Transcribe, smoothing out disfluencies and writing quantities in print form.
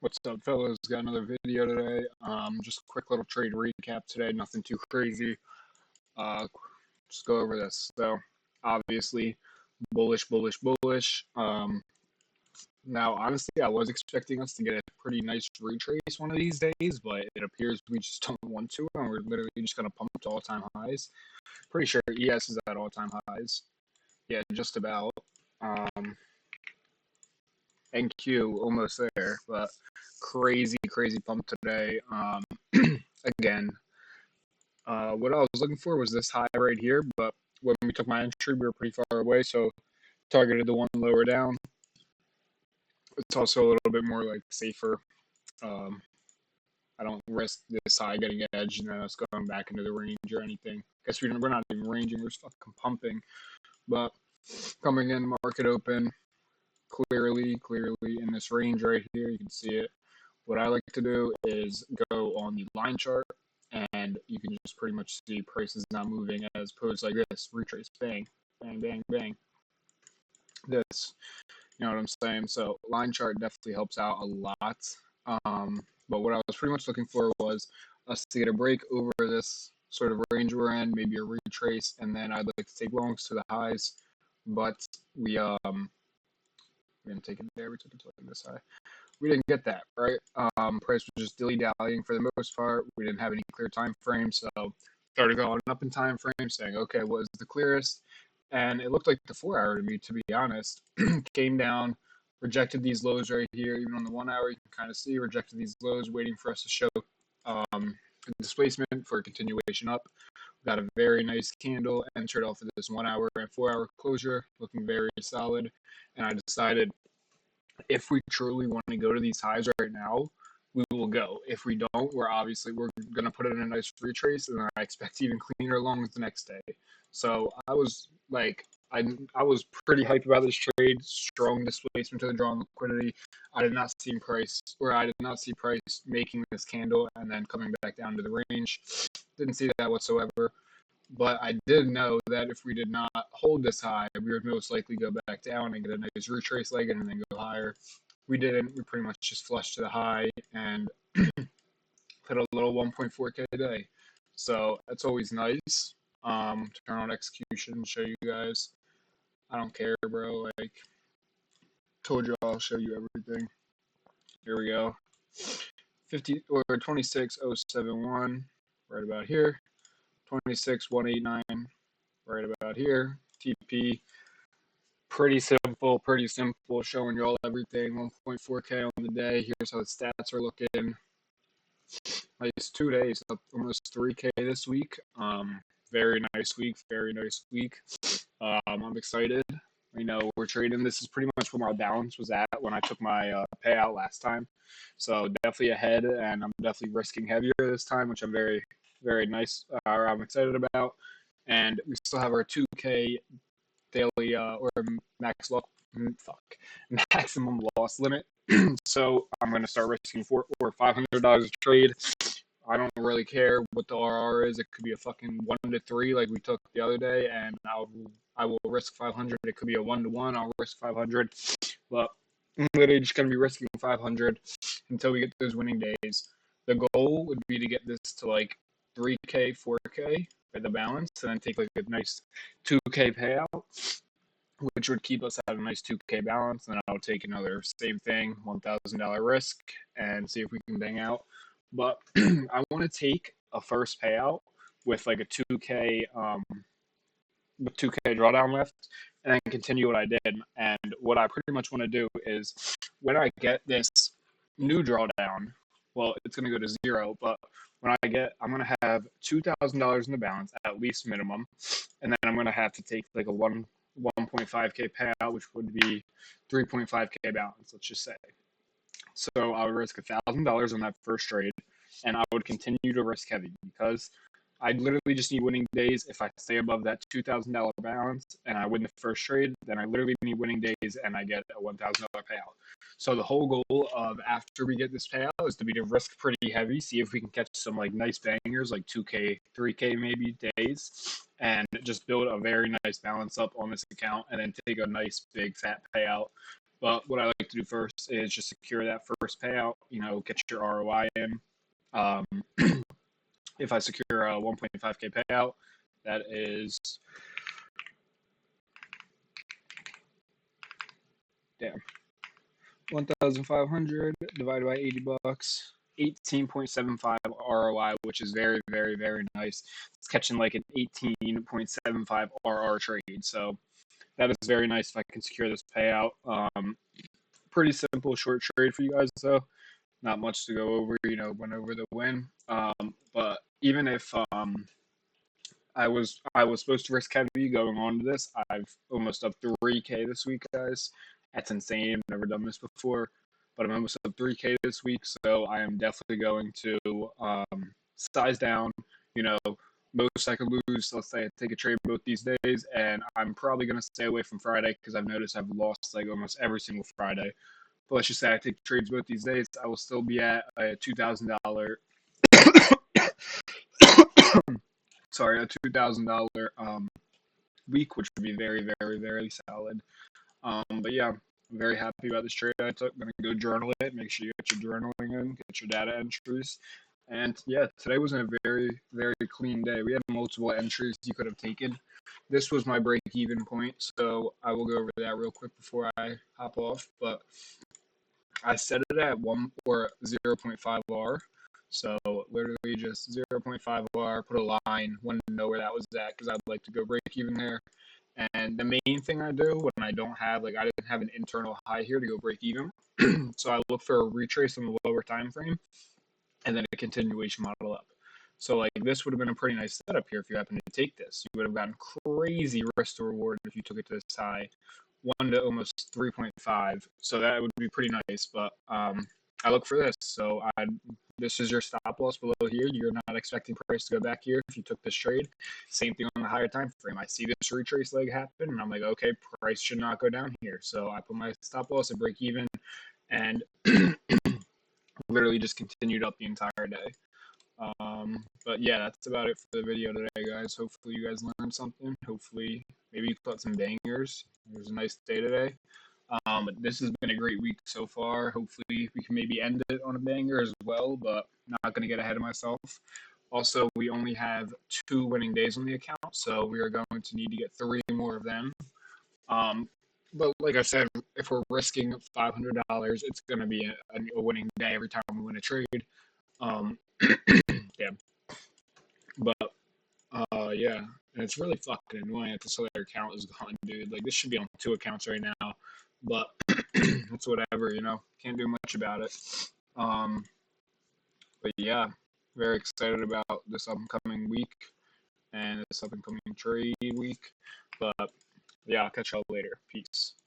What's up, fellas? Got another video today. Just a quick little trade recap today. Nothing too crazy. Uh, just go over this. So, obviously, bullish, bullish, bullish. Now, honestly, I was expecting us to get a pretty nice retrace one of these days, but it appears we just don't want to, and we're literally just gonna pump to all-time highs. Pretty sure ES is at all-time highs. Yeah, just about. Um, NQ almost there, but crazy, crazy pump today. Again, what I was looking for was this high right here, but when we took my entry, we were pretty far away, so targeted the one lower down. It's also a little bit more like safer. Um, I don't risk this high getting edged and then us going back into the range or anything. Guess we're not even ranging, we're just fucking pumping. But coming in, market open, clearly in this range right here, you can see it. What I like to do is go on the line chart, and you can just pretty much see prices not moving as opposed like this, retrace, bang, bang, bang, bang. This, you know what I'm saying? So line chart definitely helps out a lot. But what I was pretty much looking for was us to get a break over this sort of range we're in, maybe a retrace, and then I'd like to take longs to the highs. But we didn't take it there, we took it to like this high. We didn't get that, right? Price was just dilly-dallying for the most part. We didn't have any clear time frame, so started going up in time frame, saying, okay, what is the clearest? And it looked like the 4 hour to me, to be honest. Came down, rejected these lows right here. Even on the 1 hour, you can kind of see rejected these lows, waiting for us to show displacement for a continuation up. Got a very nice candle, entered off of this 1 hour and 4 hour closure, looking very solid. And I decided if we truly want to go to these highs right now, we will go. If we don't, we're going to put it in a nice retrace, and I expect even cleaner longs the next day. So I was like, I was pretty hyped about this trade. Strong displacement to the drawn liquidity. I did not see price making this candle and then coming back down to the range. Didn't see that whatsoever. But I did know that if we did not hold this high, we would most likely go back down and get a nice retrace leg and then go higher. We didn't. We pretty much just flushed to the high and hit a little 1.4K a day. So that's always nice. Turn on execution, show you guys. I don't care, bro. Like, told you I'll show you everything. Here we go. 26071, right about here. 26189, right about here. TP, pretty simple, showing you all everything. 1.4K on the day. Here's how the stats are looking. Nice 2 days, up almost 3K this week. Very nice week. I'm excited. You know, we're trading. This is pretty much where my balance was at when I took my payout last time. So definitely ahead, and I'm definitely risking heavier this time, which I'm very, very nice. I'm excited about. And we still have our 2K daily or maximum loss limit. So I'm going to start risking $400 or $500 a trade. I don't really care what the RR is. It could be a fucking 1 to 3 like we took the other day, and I will risk 500. It could be a 1 to 1. I'll risk 500, but I'm literally just gonna be risking 500 until we get those winning days. The goal would be to get this to like 3K, 4K at the balance, and then take like a nice 2K payout, which would keep us at a nice 2K balance. And then I'll take another same thing, $1,000 risk, and see if we can bang out. But I want to take a first payout with like a 2K with 2K drawdown left, and then continue what I did. And what I pretty much want to do is when I get this new drawdown, well, it's going to go to zero, but when I'm going to have $2,000 in the balance at least minimum, and then I'm going to have to take like a 1.5K payout, which would be 3.5K balance, let's just say. So I would risk $1,000 on that first trade, and I would continue to risk heavy because I literally just need winning days. If I stay above that $2,000 balance and I win the first trade, then I literally need winning days and I get a $1,000 payout. So the whole goal of after we get this payout is to be to risk pretty heavy, see if we can catch some like nice bangers, like 2K, 3K maybe days, and just build a very nice balance up on this account, and then take a nice big fat payout But what I like to do first is just secure that first payout. Get your ROI in. Um, if I secure a 1.5K payout, that is damn 1,500 divided by 80 bucks. 18.75 ROI, which is very, very, very nice. It's catching like an 18.75 RR trade. So that is very nice if I can secure this payout. Pretty simple short trade for you guys though. Not much to go over. Went over the win. But even if I was supposed to risk heavy going on to this, I've almost up 3K this week, guys. That's insane. I've never done this before, but I'm almost up 3K this week, so I am definitely going to size down. You know, most I could lose. Let's say I take a trade both these days, and I'm probably going to stay away from Friday because I've noticed I've lost like almost every single Friday. But let's just say I take trades both these days, I will still be at a $2,000. Sorry, a $2,000 week, which would be very, very, very solid. But yeah, I'm very happy about this trade I took. I'm gonna go journal it. Make sure you get your journaling in, get your data entries. And yeah, today was a very, very clean day. We had multiple entries you could have taken. This was my break-even point, so I will go over that real quick before I hop off. But I set it at 0.5 R. So literally just 0.5 R, put a line, wanted to know where that was at because I'd like to go break even there. And the main thing I do when I don't have, like, I didn't have an internal high here to go break even. So I look for a retrace on the lower time frame and then a continuation model up. So, like, this would have been a pretty nice setup here if you happen to take this. You would have gotten crazy risk to reward if you took it to this high, 1 to almost 3.5. So that would be pretty nice. But I look for this. So this is your stop loss below here. You're not expecting price to go back here if you took this trade. Same thing on the higher time frame. I see this retrace leg happen, and I'm like, okay, price should not go down here. So I put my stop loss at break even, and literally just continued up the entire day. But yeah, that's about it for the video today, guys. Hopefully you guys learned something. Hopefully maybe you caught some bangers. It was a nice day today. But this has been a great week so far. Hopefully we can maybe end it on a banger as well, but not going to get ahead of myself. Also, we only have 2 winning days on the account, so we are going to need to get 3 more of them. But like I said, if we're risking $500, it's going to be a winning day every time we win a trade. Um, yeah, but yeah, and it's really fucking annoying that this other account is gone, dude. Like, this should be on 2 accounts right now, but it's whatever, Can't do much about it. Um, but yeah, very excited about this upcoming week and this upcoming trade week. But yeah, I'll catch y'all later. Peace.